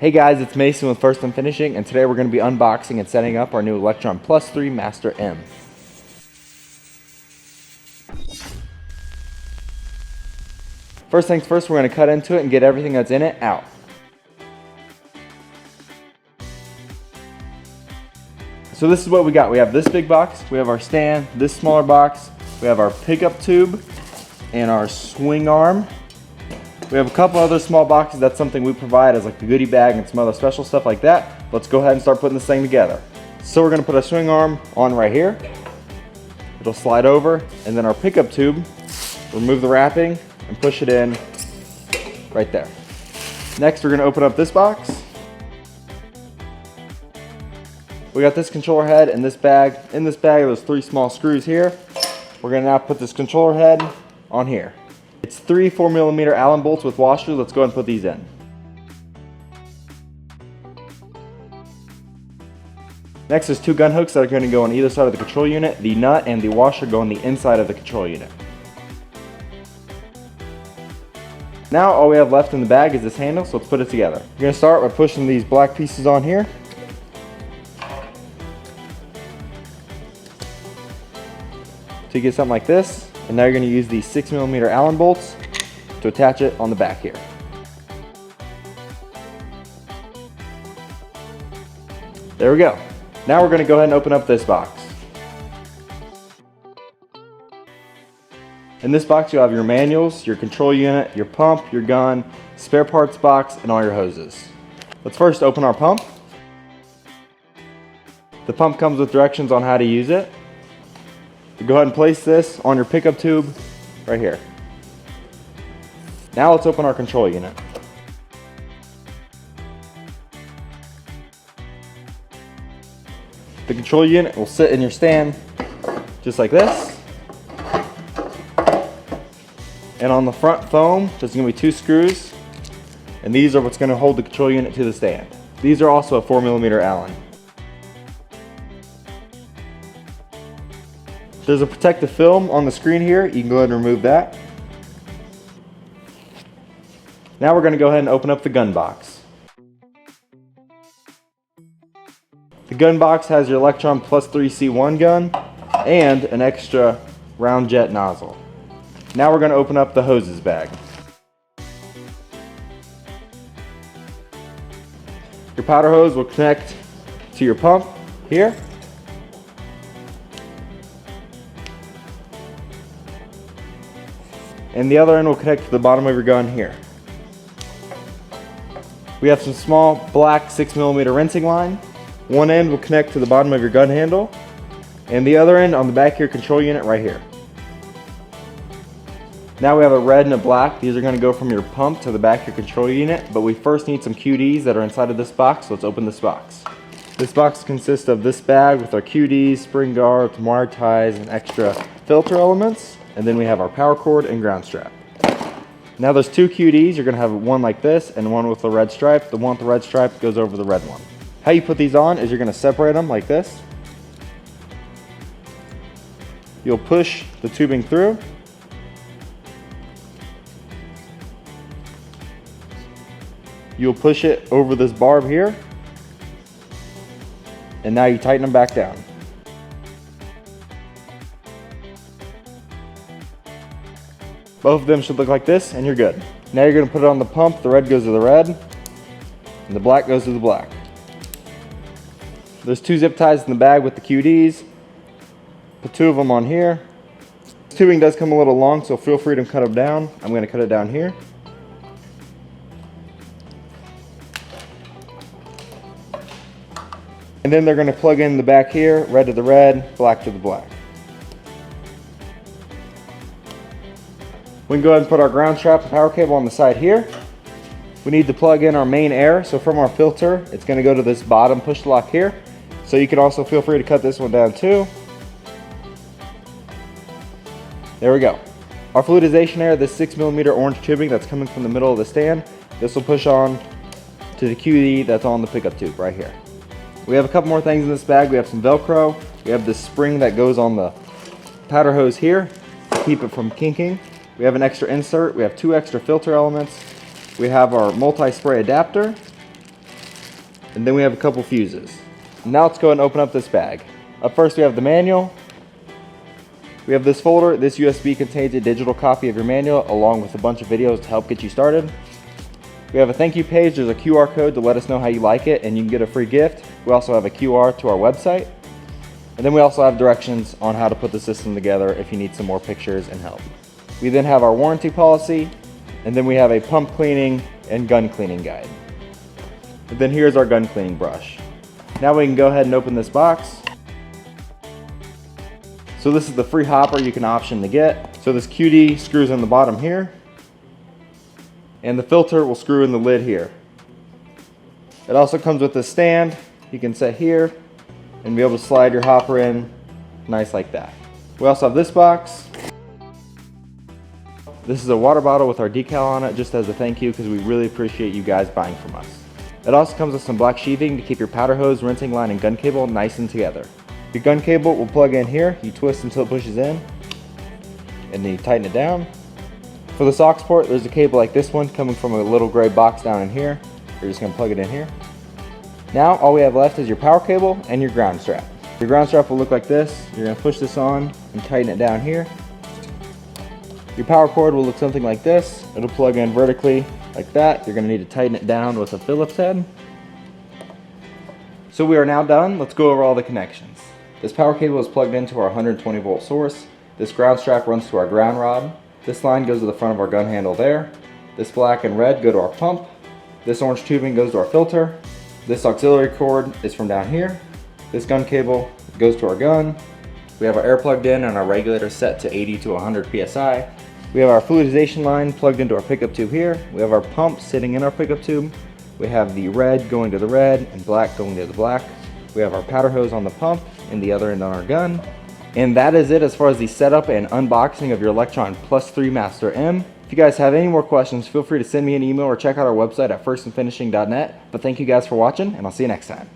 Hey guys, it's Mason with First and Finishing, and today we're going to be unboxing and setting up our new Electron Plus 3 Master M. First things first, we're going to cut into it and get everything that's in it out. So this is what we got. We have this big box, we have our stand, this smaller box, we have our pickup tube, and our swing arm. We have a couple other small boxes. That's something we provide as like the goodie bag and some other special stuff like that. Let's go ahead and start putting this thing together. So we're gonna put our swing arm on right here. It'll slide over, and then our pickup tube, remove the wrapping and push it in right there. Next, we're gonna open up this box. We got this controller head in this bag. In this bag, there's 3 small screws here. We're gonna now put this controller head on here. It's 3 4mm Allen bolts with washers. Let's go ahead and put these in. Next, there's 2 gun hooks that are going to go on either side of the control unit. The nut and the washer go on the inside of the control unit. Now all we have left in the bag is this handle, so let's put it together. You're going to start by pushing these black pieces on here. So you get something like this. And now you're going to use these 6mm Allen bolts to attach it on the back here. There we go. Now we're going to go ahead and open up this box. In this box you'll have your manuals, your control unit, your pump, your gun, spare parts box, and all your hoses. Let's first open our pump. The pump comes with directions on how to use it. Go ahead and place this on your pickup tube right here. Now let's open our control unit. The control unit will sit in your stand just like this. And on the front foam, there's going to be 2 screws. And these are what's going to hold the control unit to the stand. These are also a 4mm Allen. There's a protective film on the screen here. You can go ahead and remove that. Now we're going to go ahead and open up the gun box. The gun box has your Electron Plus 3 C1 gun and an extra round jet nozzle. Now we're going to open up the hoses bag. Your powder hose will connect to your pump here. And the other end will connect to the bottom of your gun here. We have some small black 6mm rinsing line. One end will connect to the bottom of your gun handle, and the other end on the back of your control unit right here. Now we have a red and a black. These are going to go from your pump to the back of your control unit, but we first need some QDs that are inside of this box, so let's open this box. This box consists of this bag with our QDs, spring guards, wire ties, and extra filter elements. And then we have our power cord and ground strap. Now there's 2 QDs. You're going to have one like this and one with the red stripe. The one with the red stripe goes over the red one. How you put these on is you're going to separate them like this. You'll push the tubing through. You'll push it over this barb here. And now you tighten them back down. Both of them should look like this, and you're good. Now you're going to put it on the pump. The red goes to the red, and the black goes to the black. There's 2 zip ties in the bag with the QDs. Put 2 of them on here. This tubing does come a little long, so feel free to cut them down. I'm going to cut it down here. And then they're going to plug in the back here, red to the red, black to the black. We can go ahead and put our ground strap and power cable on the side here. We need to plug in our main air. So from our filter, it's going to go to this bottom push lock here. So you can also feel free to cut this one down too. There we go. Our fluidization air, this 6mm orange tubing that's coming from the middle of the stand, this will push on to the QD that's on the pickup tube right here. We have a couple more things in this bag. We have some Velcro. We have this spring that goes on the powder hose here to keep it from kinking. We have an extra insert. We have 2 extra filter elements. We have our multi-spray adapter. and then we have a couple fuses. Now let's go ahead and open up this bag. Up first we have the manual. We have this folder. This USB contains a digital copy of your manual along with a bunch of videos to help get you started. We have a thank you page. There's a QR code to let us know how you like it and you can get a free gift. We also have a QR to our website. And then we also have directions on how to put the system together if you need some more pictures and help. We then have our warranty policy, and then we have a pump cleaning and gun cleaning guide. And then here's our gun cleaning brush. Now we can go ahead and open this box. So this is the free hopper you can option to get. So this QD screws in the bottom here, and the filter will screw in the lid here. It also comes with a stand you can set here and be able to slide your hopper in nice like that. We also have this box. This is a water bottle with our decal on it just as a thank you because we really appreciate you guys buying from us. It also comes with some black sheathing to keep your powder hose, rinsing line, and gun cable nice and together. Your gun cable will plug in here. You twist until it pushes in and then you tighten it down. For the aux port, there's a cable like this one coming from a little gray box down in here. You're just going to plug it in here. Now all we have left is your power cable and your ground strap. Your ground strap will look like this. You're going to push this on and tighten it down here. Your power cord will look something like this. It'll plug in vertically like that. You're going to need to tighten it down with a Phillips head. So we are now done. Let's go over all the connections. This power cable is plugged into our 120 volt source. This ground strap runs to our ground rod. This line goes to the front of our gun handle there. This black and red go to our pump. This orange tubing goes to our filter. This auxiliary cord is from down here. This gun cable goes to our gun. We have our air plugged in and our regulator set to 80 to 100 psi. We have our fluidization line plugged into our pickup tube here. We have our pump sitting in our pickup tube. We have the red going to the red and black going to the black. We have our powder hose on the pump and the other end on our gun. And that is it as far as the setup and unboxing of your Electron Plus 3 Master M. If you guys have any more questions, feel free to send me an email or check out our website at firstandfinishing.net. But thank you guys for watching, and I'll see you next time.